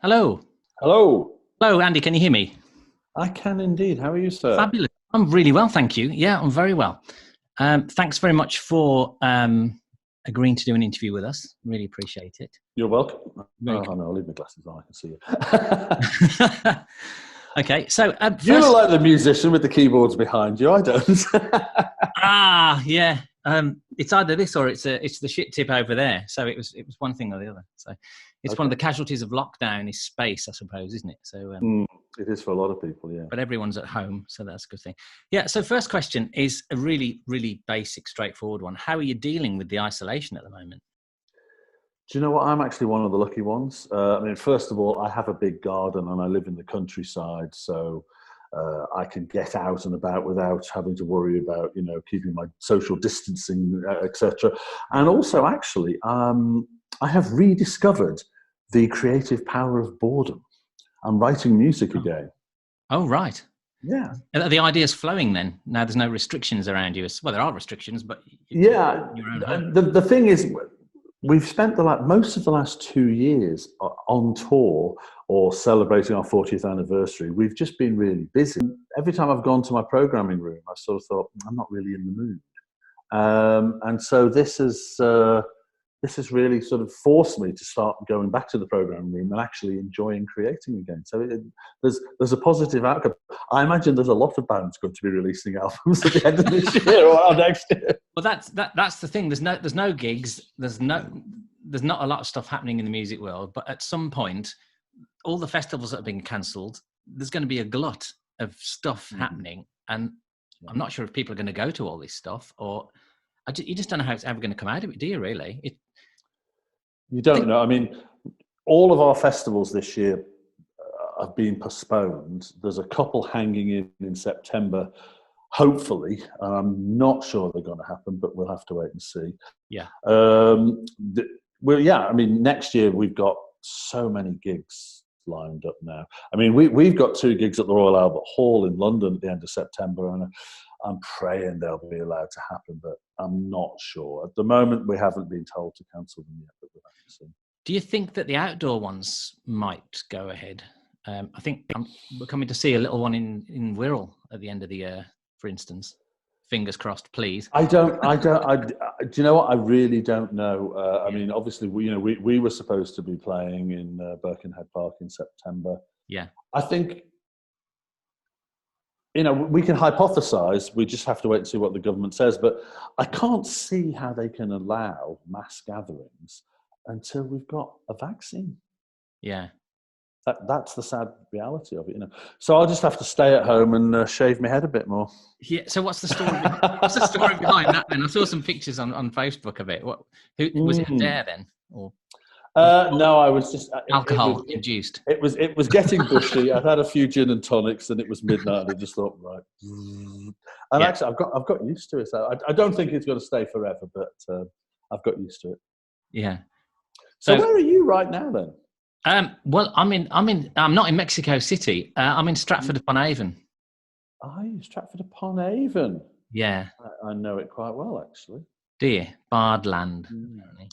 Hello. Hello. Hello, Andy. Can you hear me? I can indeed. How are you, sir? Fabulous. I'm really well, thank you. Yeah, I'm very well. Thanks very much for agreeing to do an interview with us. Really appreciate it. You're welcome. Very Oh, cool. no, I'll leave my glasses on. I can see you. Okay, so You first, look like the musician with the keyboards behind you. I don't. yeah, it's either this or it's the shit tip over there. So it was one thing or the other. So it's one of the casualties of lockdown is space, I suppose, isn't it? So It is for a lot of people, yeah. but everyone's at home, so that's a good thing. Yeah. So first question is a really, really basic, straightforward one. How are you dealing with the isolation at the moment? Do you know what? I'm actually one of the lucky ones. I mean, first of all, I have a big garden and I live in the countryside, so I can get out and about without having to worry about, keeping my social distancing, etc. And also, actually, I have rediscovered the creative power of boredom. I'm writing music again. Oh, right. Yeah. Are the ideas flowing then? Now there's no restrictions around you. Well, there are restrictions, but Yeah. your own home. The thing is, we've spent most of the last 2 years on tour or celebrating our 40th anniversary. We've just been really busy. Every time I've gone to my programming room, I sort of thought, I'm not really in the mood. And so this has really sort of forced me to start going back to the programming room and actually enjoying creating again. So there's a positive outcome. I imagine there's a lot of bands going to be releasing albums at the end of this year or next year. Well, that's the thing. There's no gigs. There's not a lot of stuff happening in the music world. But at some point, all the festivals that have been cancelled, there's going to be a glut of stuff happening, and I'm not sure if people are going to go to all this stuff, or you just don't know how it's ever going to come out of it, do you? Really? You don't know. I mean, all of our festivals this year have been postponed. There's a couple hanging in September. Hopefully, I'm not sure they're going to happen, but we'll have to wait and see. Yeah. I mean, next year we've got so many gigs lined up now. I mean, we've got 2 gigs at the Royal Albert Hall in London at the end of September, and I'm praying they'll be allowed to happen, but I'm not sure. At the moment, we haven't been told to cancel them yet, but we'll have to see. Do you think that the outdoor ones might go ahead? I think we're coming to see a little one in Wirral at the end of the year, for instance. Fingers crossed, please. Do you know what? I really don't know. I mean, obviously, we were supposed to be playing in Birkenhead Park in September. Yeah. I think, we can hypothesize. We just have to wait and see what the government says. But I can't see how they can allow mass gatherings until we've got a vaccine. Yeah. That's the sad reality of it, So I'll just have to stay at home and shave my head a bit more. Yeah. So what's the story? What's the story behind that? Then I saw some pictures on Facebook of it. Who was it? A dare then, or? No, I was just alcohol induced. It was getting bushy. I'd had a few gin and tonics, and it was midnight. And I just thought, right. And actually, I've got used to it. So I don't think it's going to stay forever, but I've got used to it. Yeah. So where are you right now then? Well, I'm not in Mexico City. I'm in StratforduponAvon. Are you StratforduponAvon? Yeah. I know it quite well, actually. Do you? Bardland.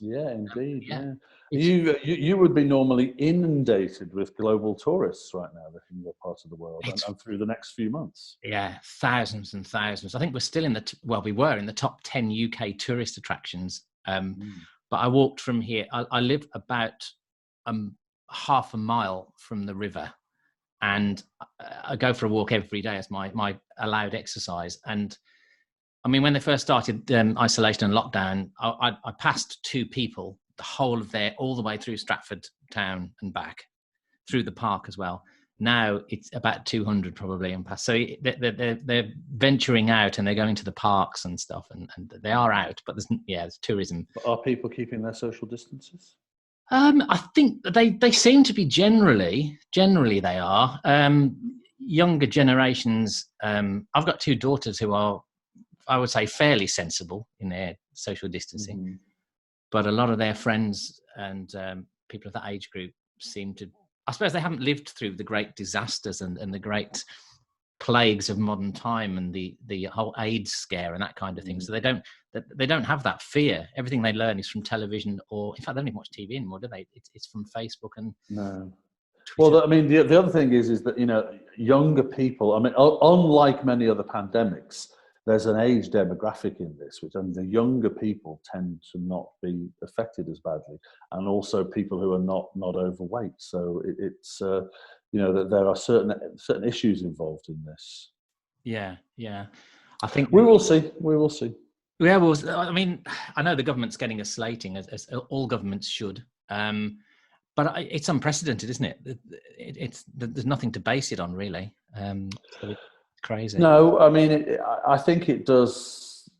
Yeah, indeed. Yeah. You would be normally inundated with global tourists right now in your part of the world and through the next few months. Yeah, thousands and thousands. I think we're still we were in the top 10 UK tourist attractions. But I walked from here. I live about half a mile from the river, and I go for a walk every day as my allowed exercise. And I mean, when they first started isolation and lockdown, I passed 2 people the whole of all the way through Stratford town and back through the park as well. Now it's about 200 probably and past. So they're venturing out and they're going to the parks and stuff, and they are out, but there's tourism. But are people keeping their social distances? I think they seem to be generally they are. Younger generations. I've got 2 daughters who are, I would say, fairly sensible in their social distancing, but a lot of their friends and people of that age group seem to. I suppose they haven't lived through the great disasters and the great plagues of modern time and the whole AIDS scare and that kind of thing. So they don't have that fear. Everything they learn is from television, or in fact they don't even watch TV anymore, do they? It's from Facebook and no. Well, I mean, the other thing is that, you know, younger people, I mean, unlike many other pandemics, there's an age demographic in this, which, and the younger people tend to not be affected as badly, and also people who are not overweight. So it's you know, that there are certain issues involved in this. Yeah, yeah. I think we will see. We will see. Yeah, well, I mean, I know the government's getting a slating, as all governments should. But it's unprecedented, isn't it? There's nothing to base it on, really. So it's crazy. No, I mean, I think it does.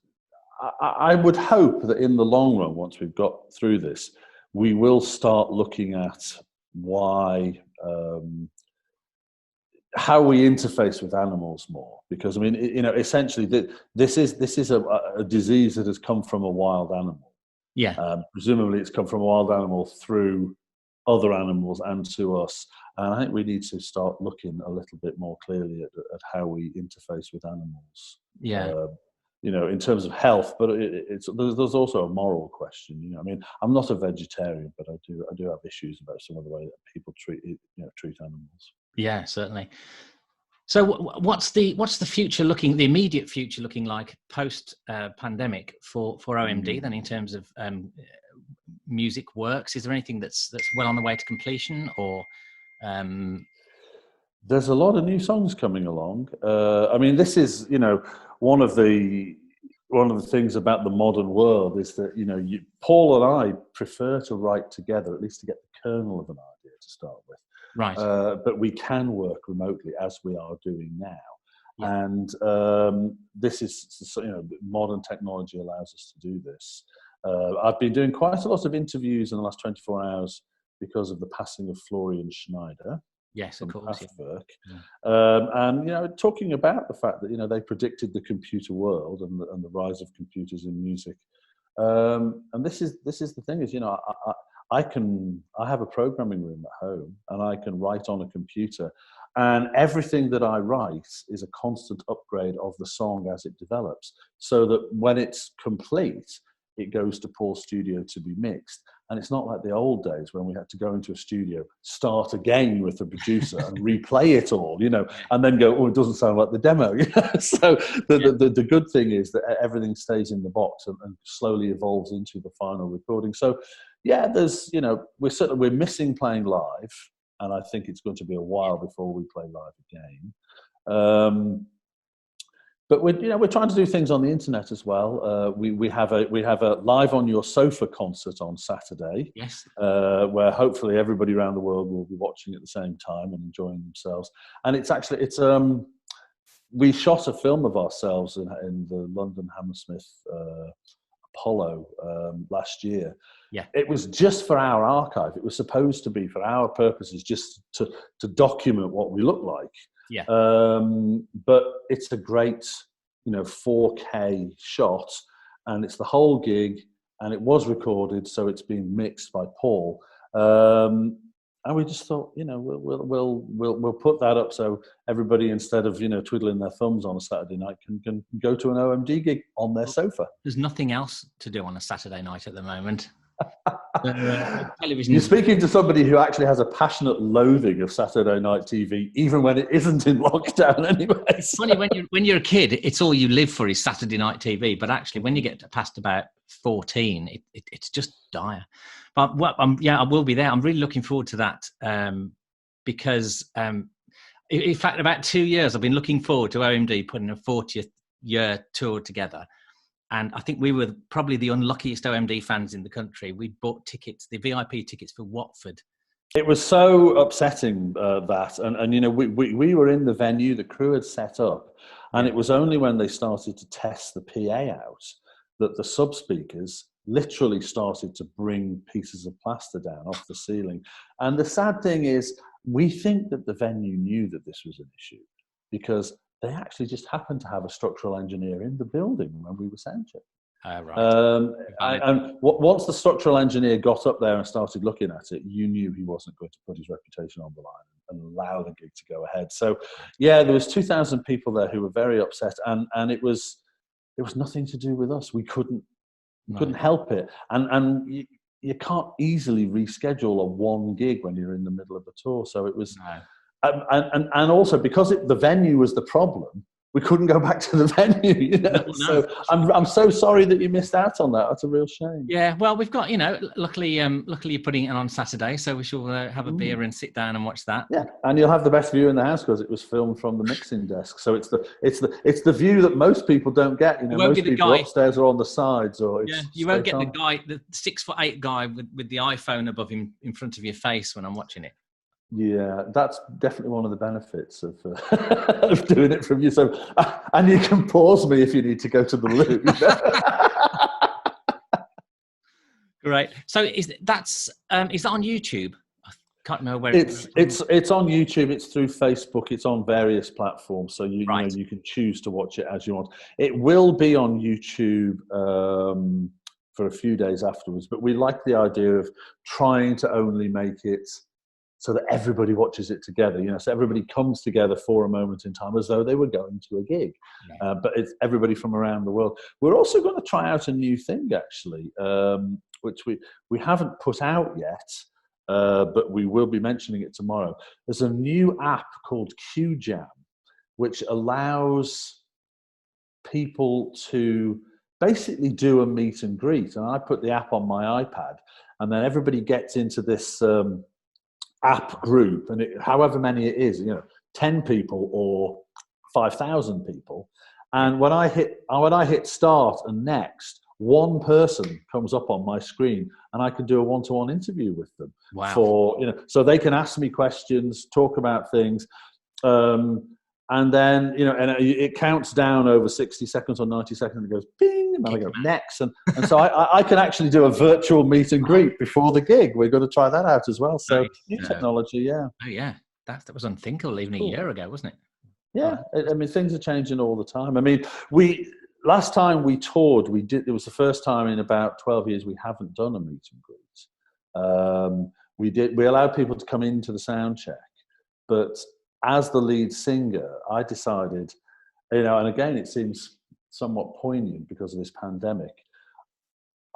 I would hope that in the long run, once we've got through this, we will start looking at why, how we interface with animals more. Because, I mean, you know, essentially, this is a disease that has come from a wild animal. Yeah. Presumably, it's come from a wild animal through other animals and to us. And I think we need to start looking a little bit more clearly at how we interface with animals. Yeah. You know, in terms of health, but there's also a moral question. You know, I mean, I'm not a vegetarian, but I do have issues about some of the way that people treat animals. Yeah, certainly. So, what's the future looking? The immediate future looking like post pandemic for OMD? Then, in terms of music works, is there anything that's well on the way to completion, or? There's a lot of new songs coming along. I mean, this is, you know, one of the things about the modern world is that, you know, Paul and I prefer to write together, at least to get the kernel of an idea to start with. Right. But we can work remotely, as we are doing now. Yeah. And this is, you know, modern technology allows us to do this. I've been doing quite a lot of interviews in the last 24 hours because of the passing of Florian Schneider. Yes, of course. Yeah. And, you know, talking about the fact that, you know, they predicted the computer world and the rise of computers in music. And this is the thing is, you know, I have a programming room at home and I can write on a computer, and everything that I write is a constant upgrade of the song as it develops, so that when it's complete, it goes to Paul's studio to be mixed. And it's not like the old days when we had to go into a studio, start again with the producer and replay it all, you know, and then go, oh, it doesn't sound like the demo. So the good thing is that everything stays in the box and slowly evolves into the final recording. So, yeah, there's, you know, we're missing playing live, and I think it's going to be a while before we play live again. But we're trying to do things on the internet as well. We have a live on your sofa concert on Saturday. Yes. Where hopefully everybody around the world will be watching at the same time and enjoying themselves. And it's we shot a film of ourselves in the London Hammersmith Apollo last year. Yeah. It was just for our archive. It was supposed to be for our purposes, just to document what we look like. Yeah. But it's a great, you know, 4K shot, and it's the whole gig, and it was recorded, so it's being mixed by Paul. And we just thought, you know, we'll put that up so everybody, instead of, you know, twiddling their thumbs on a Saturday night, can go to an OMD gig on their sofa. There's nothing else to do on a Saturday night at the moment. Television. You're speaking to somebody who actually has a passionate loathing of Saturday night TV, even when it isn't in lockdown anyway. It's funny, when you're a kid, it's all you live for is Saturday night TV. But actually, when you get past about 14, it's just dire. But I will be there. I'm really looking forward to that because, in fact, about 2 years I've been looking forward to OMD putting a 40th year tour together. And I think we were probably the unluckiest OMD fans in the country. We bought tickets, the VIP tickets for Watford. It was so upsetting that, and you know, we were in the venue, the crew had set up, and it was only when they started to test the PA out that the sub speakers literally started to bring pieces of plaster down off the ceiling. And the sad thing is, we think that the venue knew that this was an issue because they actually just happened to have a structural engineer in the building when we were sound checking. Right. And once the structural engineer got up there and started looking at it, you knew he wasn't going to put his reputation on the line and allow the gig to go ahead. So, yeah, there was 2,000 people there who were very upset, and it was nothing to do with us. We couldn't help it. And you can't easily reschedule a one gig when you're in the middle of a tour. So it was, No. and also because the venue was the problem, we couldn't go back to the venue. You know? No, so I'm so sorry that you missed out on that. That's a real shame. Yeah, well, we've got, luckily you're putting it on Saturday, so we shall have a beer and sit down and watch that. Yeah, and you'll have the best view in the house because it was filmed from the mixing desk. So it's the view that most people don't get. Most people upstairs are on the sides, or you won't get the 6'8" guy with the iPhone above him in front of your face when I'm watching it. Yeah, that's definitely one of the benefits of of doing it from you. So, and you can pause me if you need to go to the loo. Great. So is that on YouTube? I can't remember where it's on YouTube. It's through Facebook. It's on various platforms. So you can choose to watch it as you want. It will be on YouTube for a few days afterwards. But we like the idea of trying to only make it so that everybody watches it together, so everybody comes together for a moment in time as though they were going to a gig. Yeah. But it's everybody from around the world. We're also going to try out a new thing, actually, which we haven't put out yet, but we will be mentioning it tomorrow. There's a new app called QJam, which allows people to basically do a meet and greet. And I put the app on my iPad, and then everybody gets into this app group, and however many it is, 10 people or 5,000 people. And when I hit start and next, one person comes up on my screen, and I can do a one-to-one interview with them. Wow. So they can ask me questions, talk about things, and then and it counts down over 60 seconds or 90 seconds, and it goes bing, and then I go next, and so I can actually do a virtual meet and greet before the gig. We're going to try that out as well. So new technology, yeah. Oh yeah, that was unthinkable even a year ago, wasn't it? Yeah, I mean things are changing all the time. I mean, last time we toured, it was the first time in about 12 years we haven't done a meet and greet. We allowed people to come into the sound check, but as the lead singer, I decided, and again, it seems somewhat poignant because of this pandemic,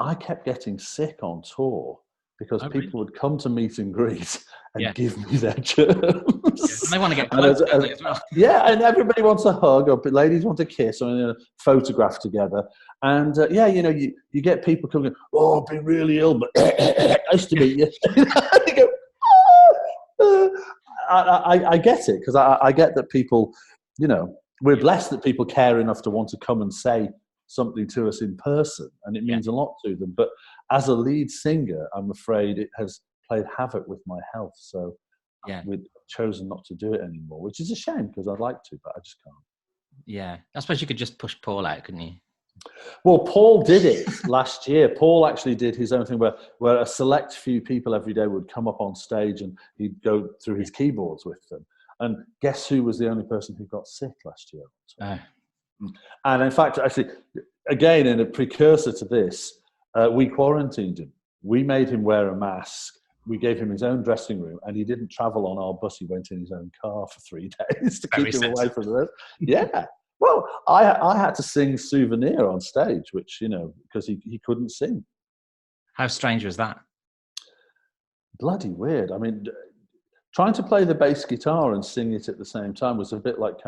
I kept getting sick on tour because people would come to meet and greet and give me their germs. Yeah, and they want to get close as well. Yeah, and everybody wants a hug, or ladies want a kiss, or a photograph together. And you get people coming, oh, I've been really ill, but nice to meet you. You go, I get it, because I get that people, we're blessed that people care enough to want to come and say something to us in person, and it means a lot to them. But as a lead singer, I'm afraid it has played havoc with my health. So we've chosen not to do it anymore, which is a shame because I'd like to, but I just can't. Yeah, I suppose you could just push Paul out, couldn't you? Well, Paul did it last year. Paul actually did his own thing where a select few people every day would come up on stage and he'd go through his keyboards with them. And guess who was the only person who got sick last year? And in fact, actually, again, in a precursor to this, we quarantined him. We made him wear a mask. We gave him his own dressing room, and he didn't travel on our bus. He went in his own car for 3 days to keep him away from the rest. Yeah. Well, I had to sing Souvenir on stage, which, because he couldn't sing. How strange was that? Bloody weird. I mean, trying to play the bass guitar and sing it at the same time was a bit like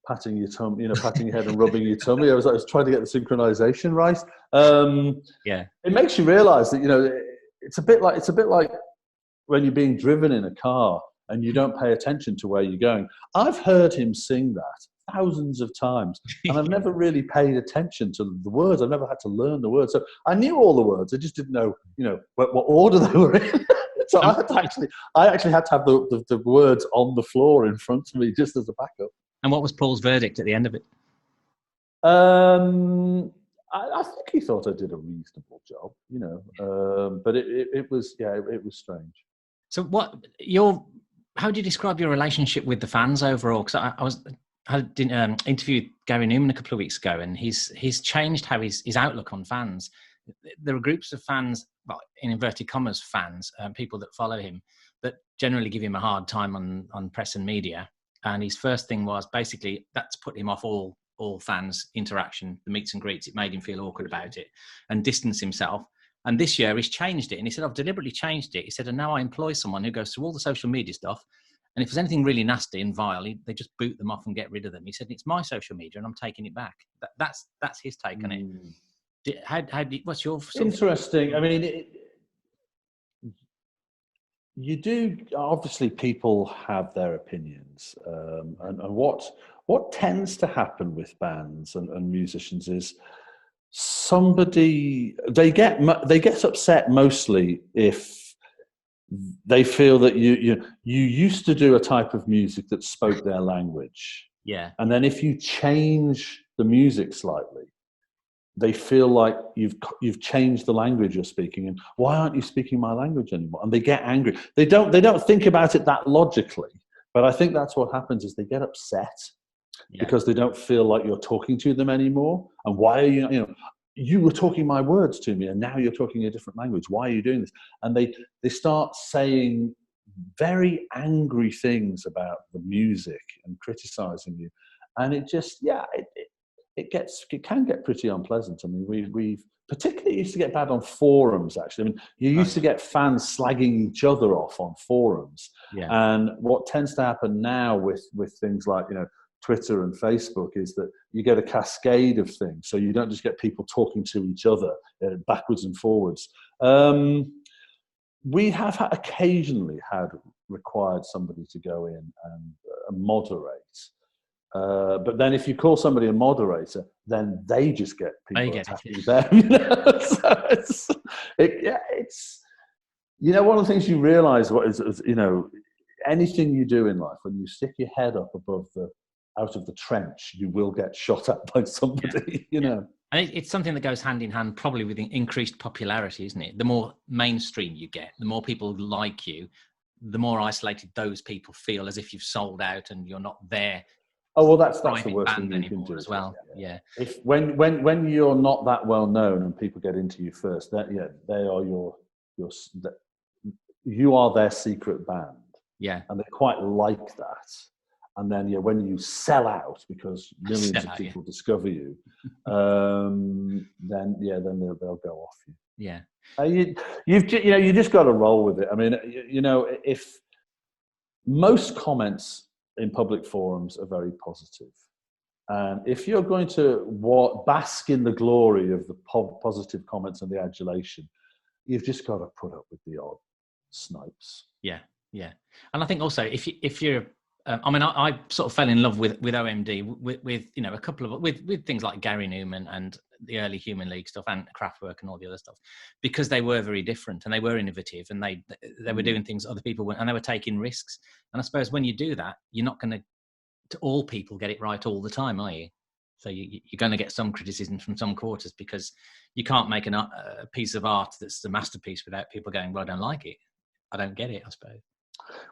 patting your tummy, patting your head and rubbing your tummy. I was trying to get the synchronization right. It makes you realize that, it's a bit like when you're being driven in a car and you don't pay attention to where you're going. I've heard him sing that thousands of times, and I've never really paid attention to the words. I've never had to learn the words. So I knew all the words. I just didn't know, what order they were in. So I actually had to have the words on the floor in front of me just as a backup. And what was Paul's verdict at the end of it? I think he thought I did a reasonable job, but it was strange. So how do you describe your relationship with the fans overall? Because I interviewed Gary Newman a couple of weeks ago, and he's changed how his outlook on fans. There are groups of fans, well, in inverted commas, fans, people that follow him, that generally give him a hard time on press and media. And his first thing was basically that's put him off all fans interaction, the meets and greets. It made him feel awkward about it and distance himself. And this year he's changed it. And he said, I've deliberately changed it. He said, and now I employ someone who goes through all the social media stuff. And if there's anything really nasty and vile, they just boot them off and get rid of them. He said, it's my social media and I'm taking it back. That's his take on it. What's your interesting? I mean, you do, obviously people have their opinions. And what tends to happen with bands and musicians is they get upset mostly if they feel that you used to do a type of music that spoke their language. Yeah. And then if you change the music slightly, they feel like you've changed the language you're speaking, and why aren't you speaking my language anymore? And they get angry. They don't think about it that logically, but I think that's what happens is they get upset because they don't feel like you're talking to them anymore. And why are you were talking my words to me and now you're talking a different language. Why are you doing this? And they start saying very angry things about the music and criticizing you. And it just, it can get pretty unpleasant. I mean, we've particularly used to get bad on forums, actually. I mean, you used to get fans slagging each other off on forums. Yeah. And what tends to happen now with things like, Twitter and Facebook is that you get a cascade of things. So you don't just get people talking to each other backwards and forwards. We have occasionally required somebody to go in and moderate. But then if you call somebody a moderator, then they just get people attacking them. So it's one of the things you realize anything you do in life, when you stick your head up out of the trench, you will get shot at by somebody, And it's something that goes hand in hand probably with increased popularity, isn't it? The more mainstream you get, the more people like you, the more isolated those people feel, as if you've sold out and you're not there. Oh, well, that's the worst thing you can do as well. Yeah. If when you're not that well known and people get into you first, they are you are their secret band. Yeah. And they quite like that. And then when you sell out because millions of people discover you, then they'll go off you. Yeah. You just got to roll with it. I mean, if most comments in public forums are very positive, and if you're going to bask in the glory of the positive comments and the adulation, you've just got to put up with the odd snipes. Yeah. And I think also if you're I sort of fell in love with OMD with a couple of with things like Gary Newman and the early Human League stuff and Kraftwerk and all the other stuff, because they were very different and they were innovative and they were doing things other people weren't, and they were taking risks. And I suppose when you do that, you're not going to all people get it right all the time, are you? So you're going to get some criticism from some quarters, because you can't make a piece of art that's a masterpiece without people going, well, I don't like it. I don't get it, I suppose.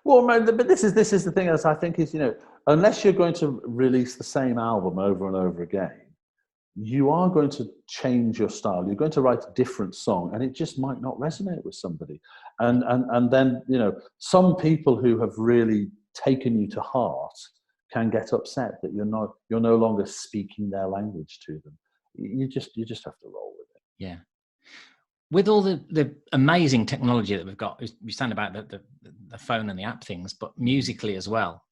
Well, but this is the thing, as I think is, unless you're going to release the same album over and over again, you are going to change your style. You're going to write a different song, and it just might not resonate with somebody. And then some people who have really taken you to heart can get upset that you're no longer speaking their language to them. You just have to roll with it. Yeah. With all the amazing technology that we've got, we stand about the phone and the app things, but musically as well,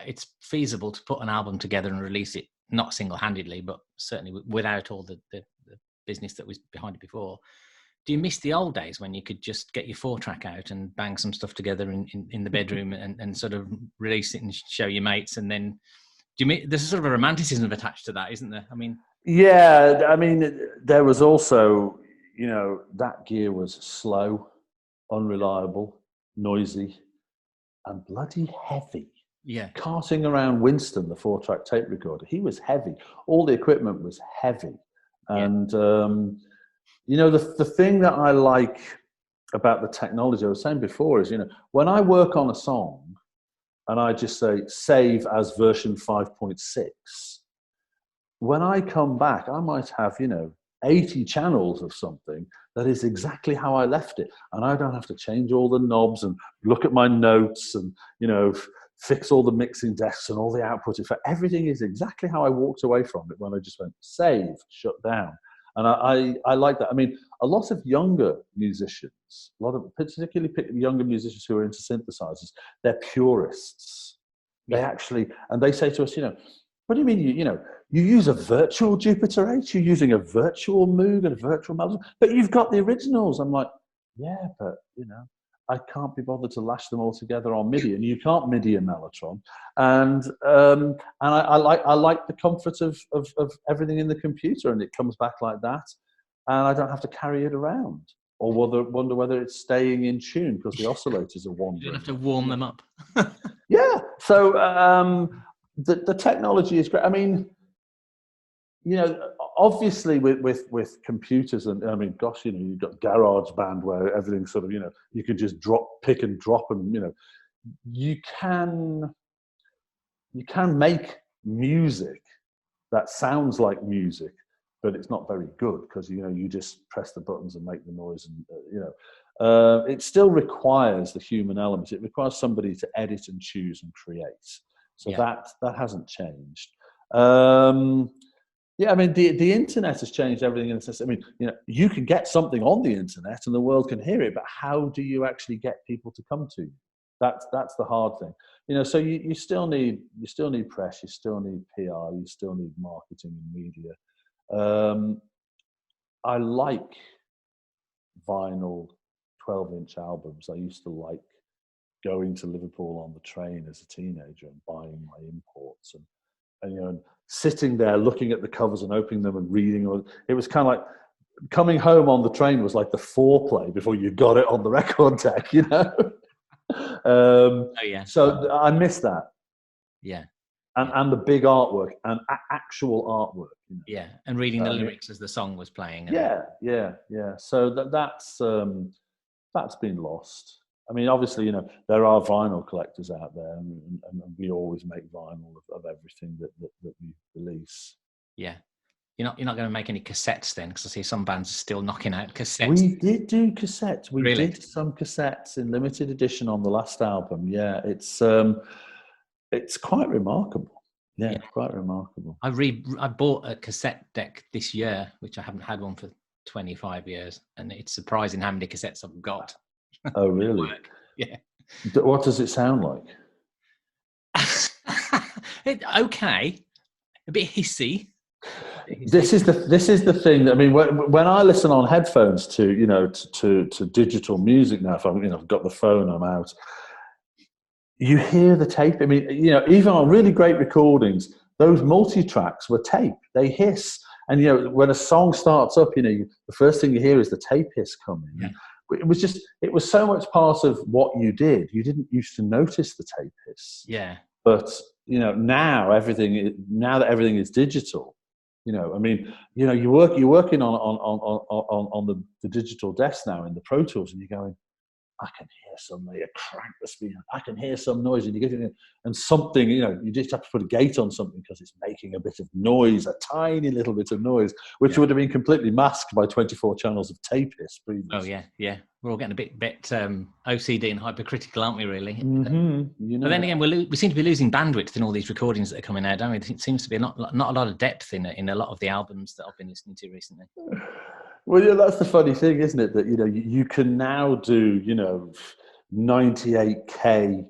it's feasible to put an album together and release it, not single-handedly, but certainly without all the business that was behind it before. Do you miss the old days when you could just get your 4-track out and bang some stuff together in the bedroom and sort of release it and show your mates? And then there's a sort of a romanticism attached to that, isn't there? I mean, yeah, I mean, there was also, that gear was slow, unreliable, noisy, and bloody heavy. Yeah. Carting around Winston, the 4-track tape recorder, he was heavy. All the equipment was heavy. And, the thing that I like about the technology I was saying before is, when I work on a song and I just say, save as version 5.6, when I come back, I might have, 80 channels of something that is exactly how I left it. And I don't have to change all the knobs and look at my notes and, fix all the mixing desks and all the output effect. Everything is exactly how I walked away from it when I just went, save, shut down. And I like that. I mean, a lot of younger musicians, particularly younger musicians who are into synthesizers, they're purists. They actually, and they say to us, what do you mean, you use a virtual Jupiter 8, you're using a virtual Moog and a virtual Mellotron, but you've got the originals. I'm like, yeah, but, I can't be bothered to lash them all together on MIDI, and you can't MIDI a Mellotron. And I like the comfort of everything in the computer, and it comes back like that, and I don't have to carry it around or wonder whether it's staying in tune because the oscillators are wandering. You don't have to warm them up. Yeah. So the technology is great. I mean, obviously with computers, and I mean, gosh, you've got GarageBand where everything sort of, you can just pick and drop, and you can make music that sounds like music, but it's not very good because you just press the buttons and make the noise, and it still requires the human element. It requires somebody to edit and choose and create. So that hasn't changed. Yeah, I mean, the internet has changed everything in the sense. I mean, you can get something on the internet and the world can hear it, but how do you actually get people to come to you? That's the hard thing. So you still need press, you still need PR, you still need marketing and media. I like vinyl 12-inch albums. I used to like going to Liverpool on the train as a teenager and buying my imports and sitting there looking at the covers and opening them and reading. It was kind of like coming home on the train was like the foreplay before you got it on the record deck, So I miss that. Yeah. And the big artwork and actual artwork. Yeah, and reading the lyrics as the song was playing. Yeah. So that's been lost. I mean, obviously, there are vinyl collectors out there, and we always make vinyl of everything that we release. Yeah. You're not going to make any cassettes then, because I see some bands are still knocking out cassettes. We did do cassettes. We really? did some cassettes in limited edition on the last album. Yeah, it's quite remarkable. Yeah, quite remarkable. I bought a cassette deck this year, which I haven't had one for 25 years, and it's surprising how many cassettes I've got. Oh, really? Yeah. What does it sound like? Okay, a bit hissy. This is the thing. I mean, when I listen on headphones to digital music now, if I've got the phone, I'm out. You hear the tape. I mean, even on really great recordings, those multi-tracks were tape. They hiss, and when a song starts up, the first thing you hear is the tape hiss coming. Yeah. It was so much part of what you did. You didn't used to notice the tape hiss. Yeah. But now that everything is digital, I mean, you're working on the digital desk now in the Pro Tools, and you're going, I can hear somebody crank the speed. I can hear some noise, and you get it, and something. You just have to put a gate on something because it's making a bit of noise, a tiny little bit of noise, which would have been completely masked by 24 channels of tape hiss previously. Oh yeah. We're all getting a bit OCD and hypercritical, aren't we? Really. Mm-hmm. But then again, we seem to be losing bandwidth in all these recordings that are coming out, don't we? It seems to be not a lot of depth in a lot of the albums that I've been listening to recently. Well, yeah, that's the funny thing, isn't it? That you can now do 98K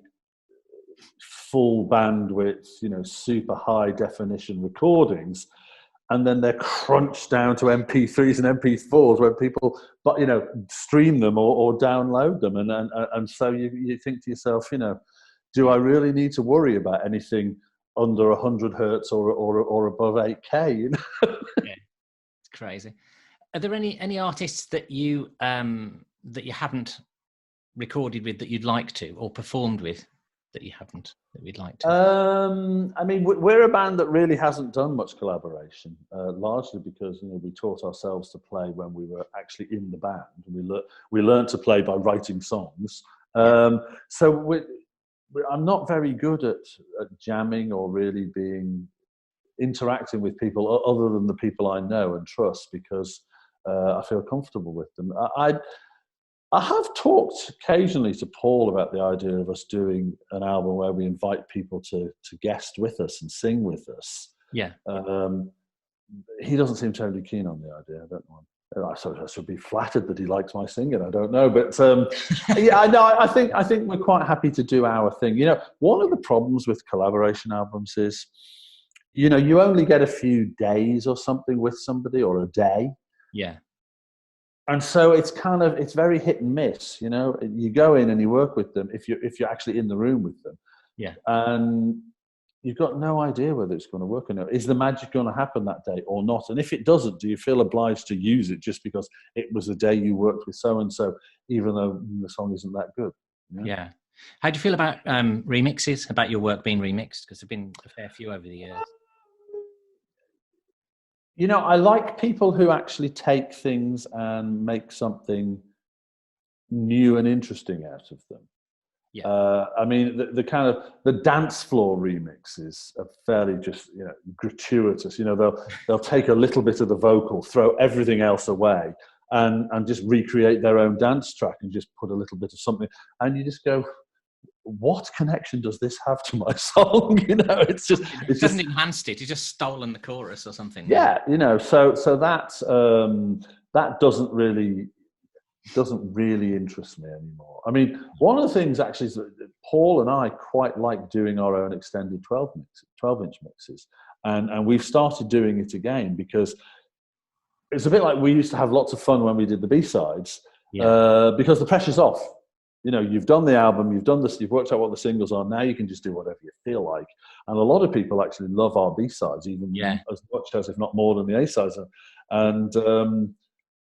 full bandwidth, super high definition recordings, and then they're crunched down to MP3s and MP4s where people, stream them or download them, and so you think to yourself, do I really need to worry about anything under 100 hertz or above 8K? Yeah, it's crazy. Are there any artists that you haven't recorded with that you'd like to, or performed with that you haven't, that we'd like to? I mean, we're a band that really hasn't done much collaboration, largely because we taught ourselves to play when we were actually in the band, and we learned to play by writing songs. So I'm not very good at jamming or really interacting with people other than the people I know and trust, because I feel comfortable with them. I have talked occasionally to Paul about the idea of us doing an album where we invite people to guest with us and sing with us. Yeah. he doesn't seem terribly keen on the idea. I don't know. I should be flattered that he likes my singing. I don't know, but yeah, I know. I think we're quite happy to do our thing. You know, one of the problems with collaboration albums is, you know, you only get a few days or something with somebody, or a day. Yeah. And so it's very hit and miss. You know, you go in and you work with them if you're actually in the room with them. Yeah. And you've got no idea whether it's going to work or not. Is the magic going to happen that day or not? And if it doesn't, do you feel obliged to use it just because it was a day you worked with so-and-so, even though the song isn't that good? You know? Yeah. How do you feel about remixes, about your work being remixed? Because there have been a fair few over the years. You know, I like people who actually take things and make something new and interesting out of them. Yeah. I mean, the kind of the dance floor remixes are fairly just, you know, gratuitous. You know, they'll take a little bit of the vocal, throw everything else away, and just recreate their own dance track and just put a little bit of something, and you just go, what connection does this have to my song? You know, it hasn't enhanced it. He's just stolen the chorus or something. Yeah, you know, so that doesn't really interest me anymore. I mean, one of the things actually is that Paul and I quite like doing our own extended 12-inch mixes, and we've started doing it again because it's a bit like we used to have lots of fun when we did the B-sides, because the pressure's off. You know, you've done the album, you've done this, you've worked out what the singles are. Now you can just do whatever you feel like. And a lot of people actually love our B-sides, even as much as, if not more than the A-sides. And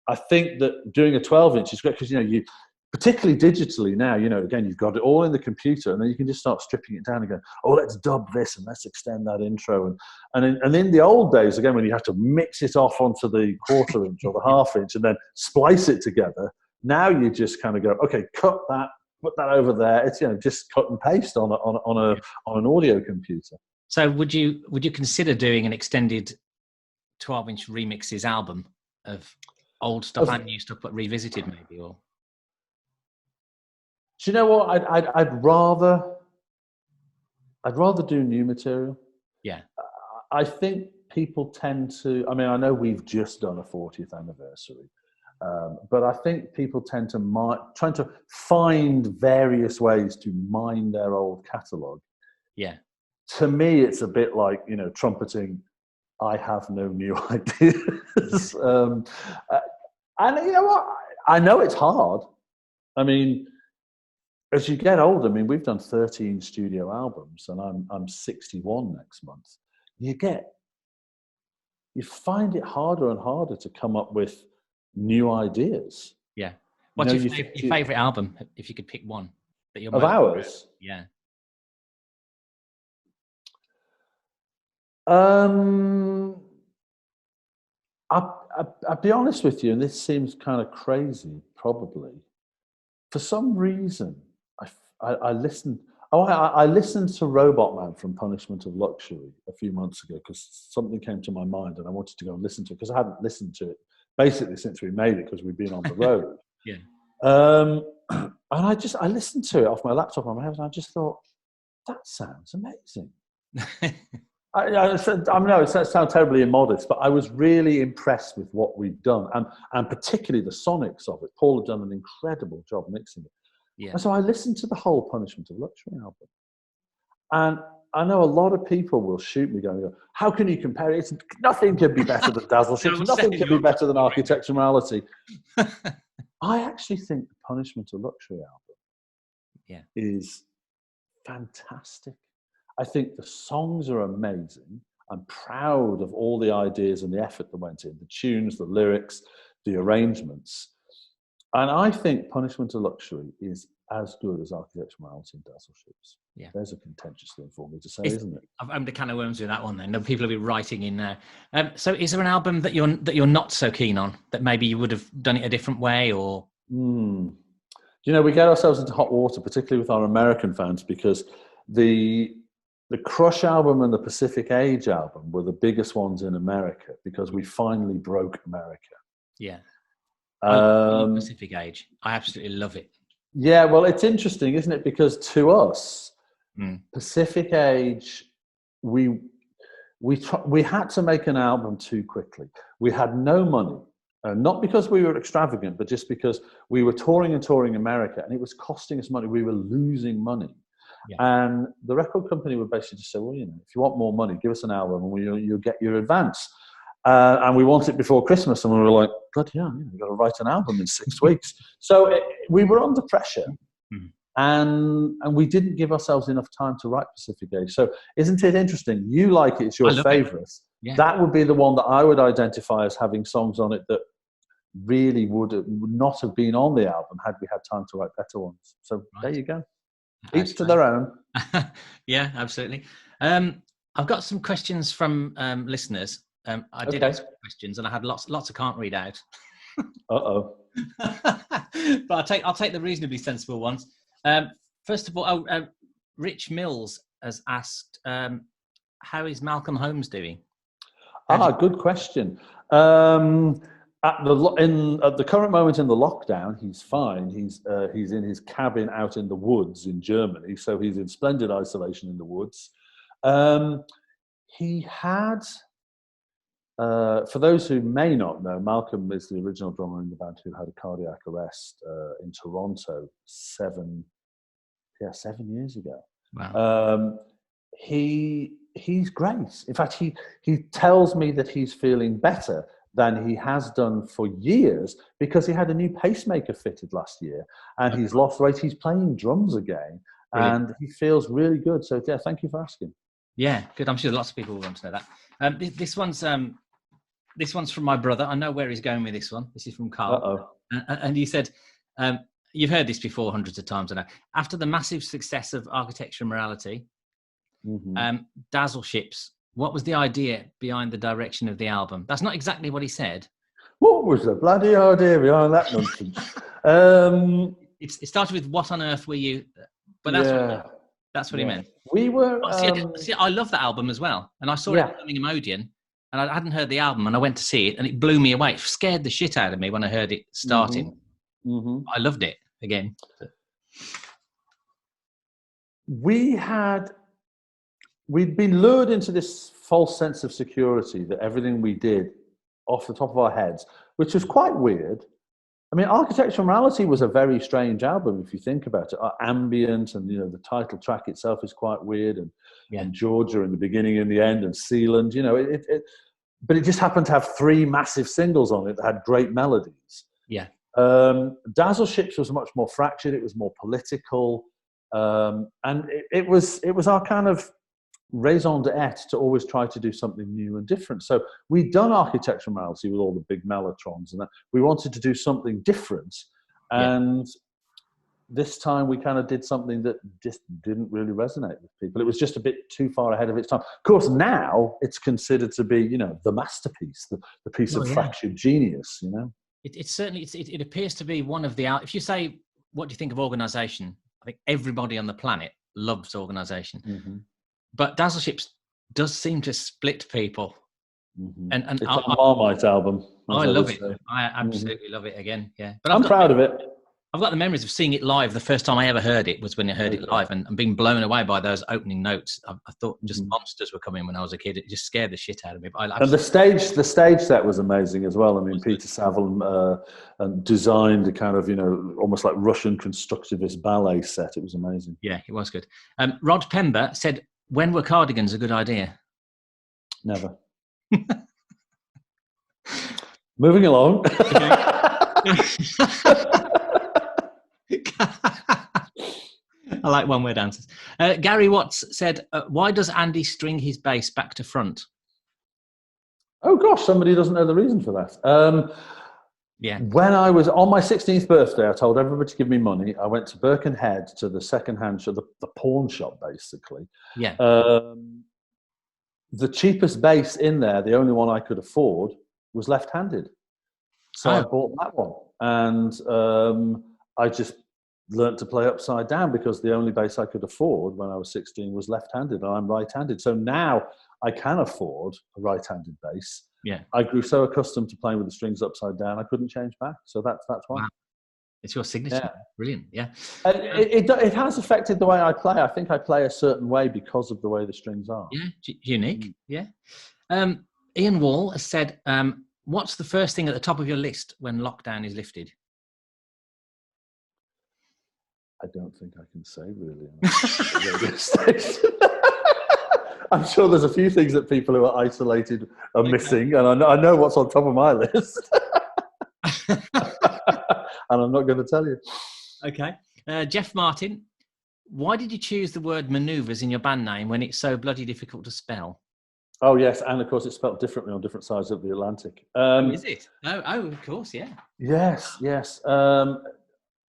I think that doing a 12-inch is great because, you know, you particularly digitally now, you know, again, you've got it all in the computer, and then you can just start stripping it down and go, oh, let's dub this and let's extend that intro. And in the old days, again, when you have to mix it off onto the 1/4-inch or the 1/2-inch and then splice it together, now you just kind of go, okay, cut that, put that over there. It's, you know, just cut and paste on an audio computer. So would you consider doing an extended 12-inch remixes album of old stuff and new stuff, but revisited maybe? Or do you know what? I'd rather do new material. Yeah. I think people tend to. I mean, I know we've just done a 40th anniversary. But I think people tend to trying to find various ways to mine their old catalogue. Yeah. To me, it's a bit like, you know, trumpeting, I have no new ideas. And you know what? I know it's hard. I mean, as you get older, I mean, we've done 13 studio albums, and I'm 61 next month. You find it harder and harder to come up with new ideas. Yeah. What's your favorite album, if you could pick one that you're of ours? Yeah. I'll be honest with you, and this seems kind of crazy, probably. For some reason, I listened. I listened to Robot Man from Punishment of Luxury a few months ago because something came to my mind, and I wanted to go and listen to it because I hadn't listened to it basically since we made it because we've been on the road. Yeah. And I listened to it off my laptop on my head, and I just thought, that sounds amazing. I know it sounds terribly immodest, but I was really impressed with what we've done, and particularly the sonics of it. Paul had done an incredible job mixing it. Yeah. And so I listened to the whole Punishment of Luxury album. And I know a lot of people will shoot me going, how can you compare it? Nothing can be better than Dazzle Ships. Nothing can be better than Architecture Morality. I actually think the Punishment of Luxury album is fantastic. I think the songs are amazing. I'm proud of all the ideas and the effort that went in, the tunes, the lyrics, the arrangements. And I think Punishment of Luxury is as good as Architecture Morality and Dazzle Ships. Yeah. There's a contentious thing for me to say, isn't it? I've opened a can of worms with that one then. People will be writing in now. So is there an album that you're not so keen on, that maybe you would have done it a different way, or? You know, we get ourselves into hot water, particularly with our American fans, because the Crush album and the Pacific Age album were the biggest ones in America because we finally broke America. Yeah. I love Pacific Age. I absolutely love it. Yeah, well, it's interesting, isn't it? Because to us, Pacific Age, we had to make an album too quickly. We had no money, not because we were extravagant, but just because we were touring America, and it was costing us money. We were losing money. Yeah. And the record company would basically just say, well, if you want more money, give us an album and you'll get your advance. And we want it before Christmas. And we were like, God, you've got to write an album in 6 weeks. So we were under pressure. Mm-hmm. And we didn't give ourselves enough time to write Pacific Age. So isn't it interesting? You like it, it's your favourite. Yeah. That would be the one that I would identify as having songs on it that really would not have been on the album had we had time to write better ones. So there you go. Each to their own. Yeah, absolutely. I've got some questions from listeners. I did ask questions, and I had lots I can't read out. Uh-oh. But I'll take the reasonably sensible ones. First of all, Rich Mills has asked, how is Malcolm Holmes doing? Good question. At the current moment in the lockdown, he's fine. He's in his cabin out in the woods in Germany, so he's in splendid isolation in the woods. He had, for those who may not know, Malcolm is the original drummer in the band who had a cardiac arrest in Toronto 7 years ago. Wow. He's great. In fact, he tells me that he's feeling better than he has done for years because he had a new pacemaker fitted last year and he's lost weight. He's playing drums again. Brilliant. And he feels really good. So yeah, thank you for asking. Yeah, good. I'm sure lots of people will want to know that. This one's from my brother. I know where he's going with this one. This is from Carl. And he said, you've heard this before hundreds of times, I know. After the massive success of Architecture and Morality, Dazzle Ships, what was the idea behind the direction of the album? That's not exactly what he said. What was the bloody idea behind that nonsense? It started with "What on earth were you?" But that's what he meant. We were. See, I love that album as well, and I saw it at Birmingham Odeon, and I hadn't heard the album, and I went to see it, and it blew me away. It scared the shit out of me when I heard it starting. I loved it again. We'd been lured into this false sense of security that everything we did off the top of our heads, which was quite weird. I mean, Architecture and Morality was a very strange album if you think about it. Ambient, and the title track itself is quite weird, and Georgia in the beginning and the end, and Sealand. But it just happened to have 3 massive singles on it that had great melodies. Yeah. Dazzle Ships was much more fractured. It was more political, and it was our kind of raison d'etre to always try to do something new and different. So we'd done Architecture and Morality with all the big mellotrons, and that we wanted to do something different. And this time we kind of did something that just didn't really resonate with people. It was just a bit too far ahead of its time. Of course, now it's considered to be, the masterpiece, the piece of fractured genius. It certainly it appears to be one of the. If you say, what do you think of organisation? I think everybody on the planet loves organisation. But Dazzle Ships does seem to split people. And it's a Marmite album. I love it. I absolutely love it again. Yeah, but I'm proud of it. I've got the memories of seeing it live. The first time I ever heard it was when I heard it live, and being blown away by those opening notes. I thought just monsters were coming when I was a kid. It just scared the shit out of me. But and the stage set was amazing as well. I mean, Peter Saville designed a kind of almost like Russian constructivist ballet set. It was amazing. Yeah, it was good. Rod Pember said, "When were cardigans a good idea?" Never. Moving along. I like one-word answers. Gary Watts said, "Why does Andy string his bass back to front?" Oh gosh, somebody doesn't know the reason for that. When I was on my 16th birthday, I told everybody to give me money. I went to Birkenhead to the second-hand shop, the pawn shop, basically. Yeah. The cheapest bass in there, the only one I could afford, was left-handed. So I bought that one, and I just learnt to play upside down because the only bass I could afford when I was 16 was left-handed, and I'm right-handed. So now I can afford a right-handed bass. Yeah, I grew so accustomed to playing with the strings upside down, I couldn't change back. So that's why. Wow. It's your signature. Yeah. Brilliant. Yeah. It has affected the way I play. I think I play a certain way because of the way the strings are. Yeah. Unique. Yeah. Ian Wall has said, what's the first thing at the top of your list when lockdown is lifted? I don't think I can say really. On a radio station. I'm sure there's a few things that people who are isolated are missing, and I know what's on top of my list. And I'm not going to tell you. Okay. Jeff Martin, why did you choose the word manoeuvres in your band name when it's so bloody difficult to spell? Oh, yes. And of course, it's spelled differently on different sides of the Atlantic. Is it? Oh, of course, yeah. Yes.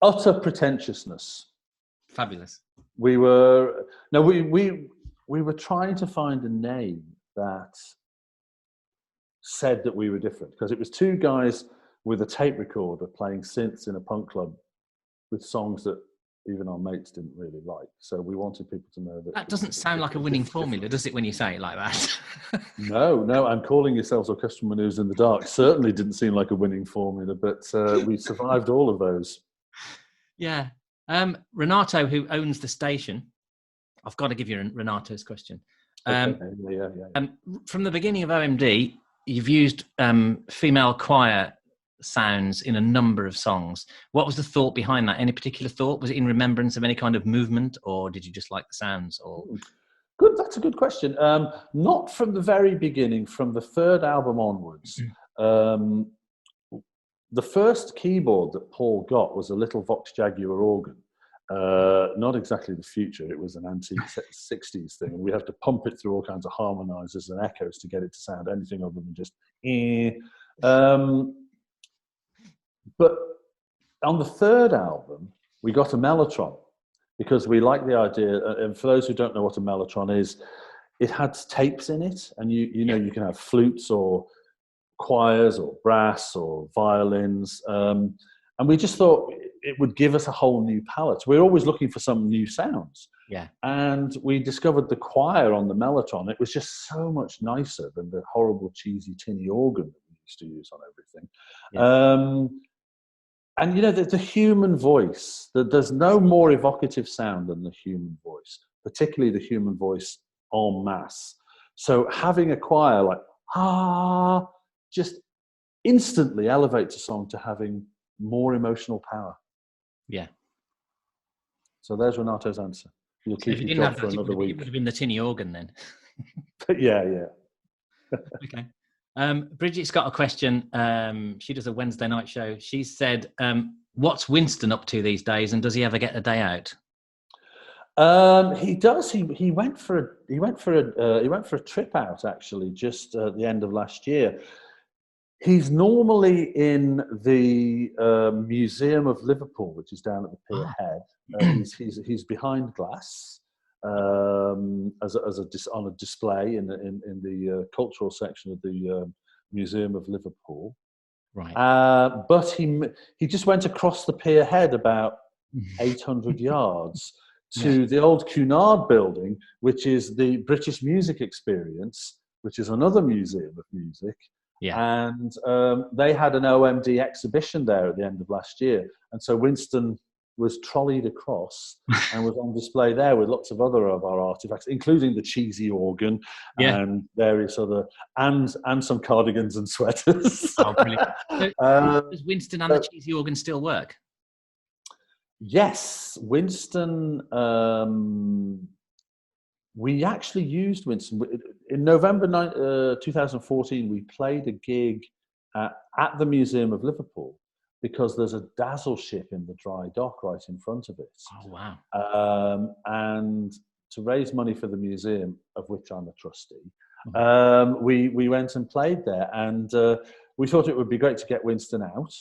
Utter pretentiousness. Fabulous. We were trying to find a name that said that we were different, because it was two guys with a tape recorder playing synths in a punk club with songs that even our mates didn't really like. So we wanted people to know that. That doesn't sound like a winning formula, does it, when you say it like that? No, and calling yourselves orchestral manoeuvres in the dark certainly didn't seem like a winning formula, but we survived all of those. Yeah. Renato, who owns the station, I've got to give you Renato's question. Yeah. From the beginning of OMD, you've used female choir sounds in a number of songs. What was the thought behind that? Any particular thought? Was it in remembrance of any kind of movement, or did you just like the sounds? Or good, that's a good question. Not from the very beginning, from the third album onwards. The first keyboard that Paul got was a little Vox Jaguar organ. Not exactly the future, it was an antique 60s thing, and we had to pump it through all kinds of harmonizers and echoes to get it to sound anything other than just but on the third album we got a mellotron, because we liked the idea, and for those who don't know what a mellotron is, it had tapes in it, and you know you can have flutes or choirs or brass or violins, and we just thought it would give us a whole new palette. We're always looking for some new sounds. Yeah. And we discovered the choir on the mellotron. It was just so much nicer than the horrible, cheesy, tinny organ that we used to use on everything. Yeah. And, you know, the human voice, there's no more evocative sound than the human voice, particularly the human voice en masse. So having a choir like, just instantly elevates a song to having more emotional power. Yeah. So there's Renato's answer. You'll keep your job for another week. It would have been the tinny organ then. Yeah. Okay. Bridget's got a question. She does a Wednesday night show. She said, what's Winston up to these days, and does he ever get a day out? He does. He went for a trip out, actually, just at the end of last year. He's normally in the Museum of Liverpool, which is down at the pier head. He's behind glass on a display in the cultural section of the Museum of Liverpool. Right. But he just went across the pier head about 800 yards to the old Cunard building, which is the British Music Experience, which is another museum of music. Yeah. And they had an OMD exhibition there at the end of last year. And so Winston was trolleyed across and was on display there with lots of other of our artifacts, including the cheesy organ and various other, and some cardigans and sweaters. Oh, brilliant. Does Winston and the cheesy organ still work? Yes, Winston. We actually used Winston. In November 2014, we played a gig at the Museum of Liverpool, because there's a Dazzle ship in the dry dock right in front of it. Oh, wow. And to raise money for the museum, of which I'm a trustee, we went and played there. And we thought it would be great to get Winston out.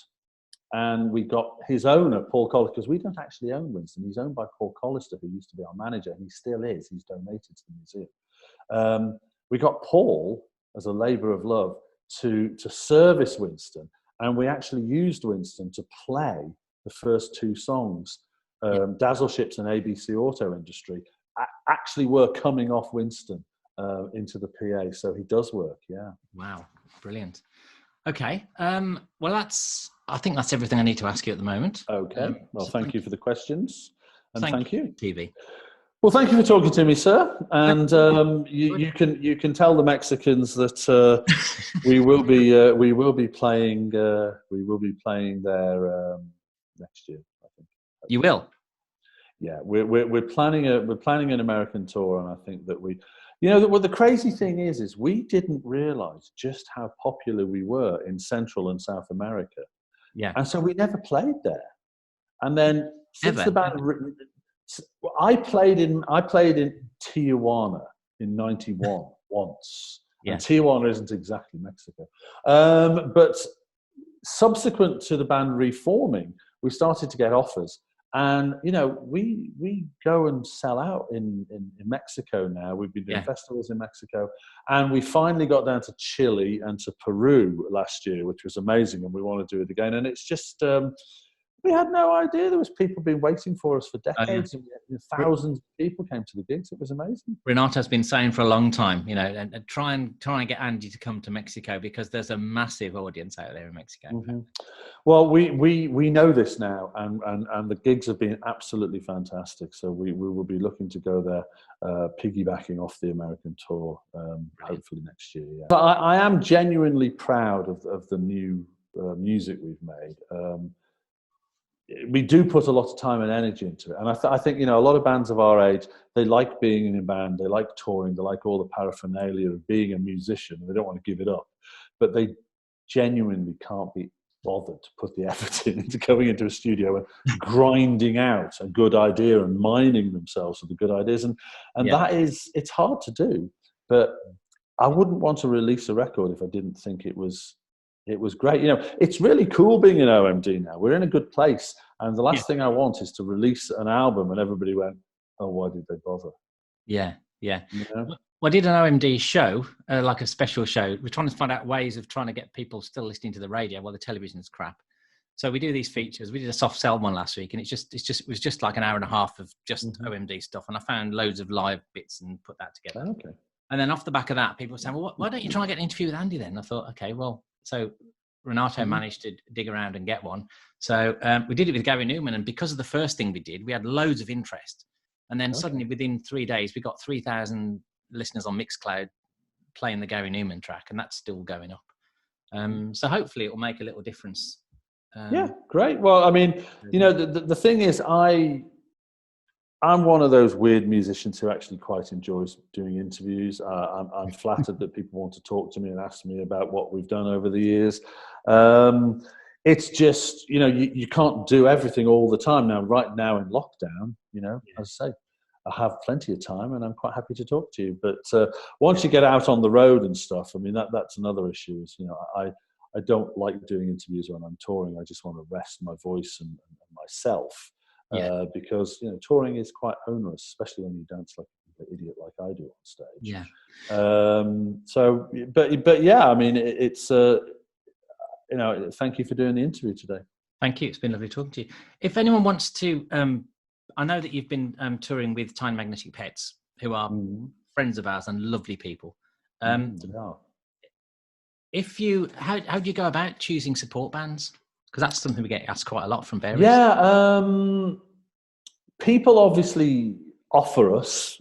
And we got his owner, Paul Collister, because we don't actually own Winston. He's owned by Paul Collister, who used to be our manager, and he still is. He's donated to the museum. We got Paul, as a labour of love, to service Winston, and we actually used Winston to play the first two songs. Dazzle Ships and ABC Auto Industry actually were coming off Winston into the PA, so he does work, yeah. Wow, brilliant. Okay. Well, I think that's everything I need to ask you at the moment. Okay. Well, So thank you for the questions, and thank you. TV. Well, thank you for talking to me, sir. And you can tell the Mexicans that we will be playing there next year, I think. You will. Yeah, we're planning an American tour, and I think that what the crazy thing is we didn't realize just how popular we were in Central and South America. Yeah. And so we never played there. And then since the band, I played in Tijuana in '91 once. Yeah. And Tijuana isn't exactly Mexico. But subsequent to the band reforming, we started to get offers. And, we go and sell out in Mexico now. We've been doing festivals in Mexico. And we finally got down to Chile and to Peru last year, which was amazing. And we want to do it again. And it's just, we had no idea there was people been waiting for us for decades. And thousands of people came to the gigs. It was amazing. Renato's been saying for a long time, and try and get Andy to come to Mexico, because there's a massive audience out there in Mexico. Mm-hmm. Well, we know this now, and the gigs have been absolutely fantastic. So we will be looking to go there, piggybacking off the American tour, hopefully next year. Yeah. But I am genuinely proud of the new music we've made. We do put a lot of time and energy into it, and I think a lot of bands of our age, they like being in a band, they like touring, they like all the paraphernalia of being a musician, and they don't want to give it up, but they genuinely can't be bothered to put the effort into going into a studio and grinding out a good idea and mining themselves with the good ideas, and it's hard to do. But I wouldn't want to release a record if I didn't think it was great. It's really cool being in OMD now. We're in a good place. And the last thing I want is to release an album and everybody went, oh, why did they bother? Yeah, yeah. Well, I did an OMD show, like a special show. We're trying to find out ways of trying to get people still listening to the radio while the television's crap. So we do these features. We did a soft sell one last week, and it was just like an hour and a half of just OMD stuff. And I found loads of live bits and put that together. Okay. And then off the back of that, people were saying, well, why don't you try and get an interview with Andy then? And I thought, okay, well, so Renato managed to dig around and get one. So we did it with Gary Newman. And because of the first thing we did, we had loads of interest. And then suddenly within 3 days, we got 3,000 listeners on Mixcloud playing the Gary Newman track. And that's still going up. So hopefully it will make a little difference. Yeah, great. Well, I mean, the thing is, I'm one of those weird musicians who actually quite enjoys doing interviews. I'm flattered that people want to talk to me and ask me about what we've done over the years. It's just, you can't do everything all the time. Now, right now in lockdown, as I say, I have plenty of time and I'm quite happy to talk to you. But once you get out on the road and stuff, I mean, that's another issue. Is, I don't like doing interviews when I'm touring. I just want to rest my voice and myself. Because touring is quite onerous, especially when you dance like an idiot like I do on stage. Yeah. So, but yeah, I mean, it's thank you for doing the interview today. Thank you. It's been lovely talking to you. If anyone wants to, I know that you've been touring with Tiny Magnetic Pets, who are friends of ours and lovely people. If you, how do you go about choosing support bands? Because that's something we get asked quite a lot from various. Yeah, people obviously offer us.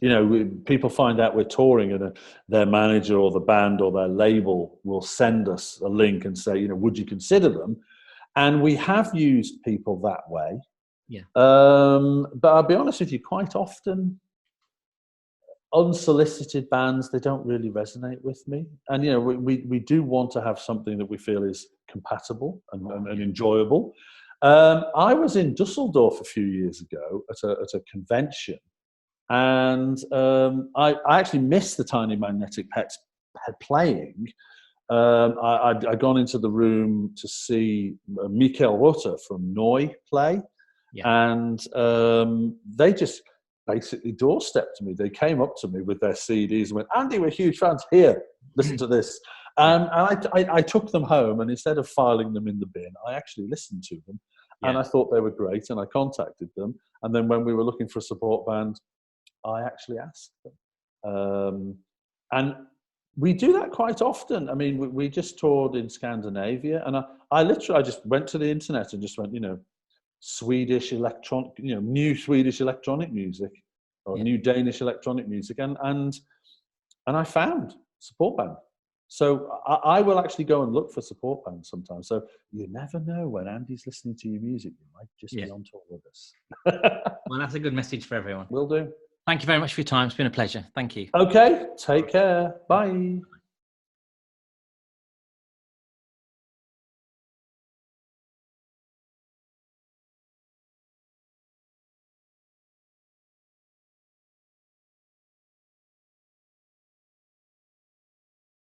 People find out we're touring, and their manager or the band or their label will send us a link and say, would you consider them? And we have used people that way. Yeah. But I'll be honest with you, quite often, unsolicited bands, they don't really resonate with me. And we do want to have something that we feel is compatible and enjoyable. I was in Dusseldorf a few years ago at a convention, and I actually missed the Tiny Magnetic Pets playing. I'd gone into the room to see McCLUSKEY from Noi play, and they just basically doorstepped me. They came up to me with their CDs and went, Andy, we're huge fans. Here, listen to this. And I took them home, and instead of filing them in the bin, I actually listened to them. And I thought they were great, and I contacted them. And then when we were looking for a support band, I actually asked them. And We do that quite often. I mean, we just toured in Scandinavia, and I literally, I just went to the internet and just went, Swedish electronic, new Swedish electronic music, or new Danish electronic music, and I found support band. So I will actually go and look for support bands sometimes. So you never know when Andy's listening to your music, you might just be on tour with us. Well, that's a good message for everyone. Will do. Thank you very much for your time. It's been a pleasure. Thank you. Okay, take care. Bye.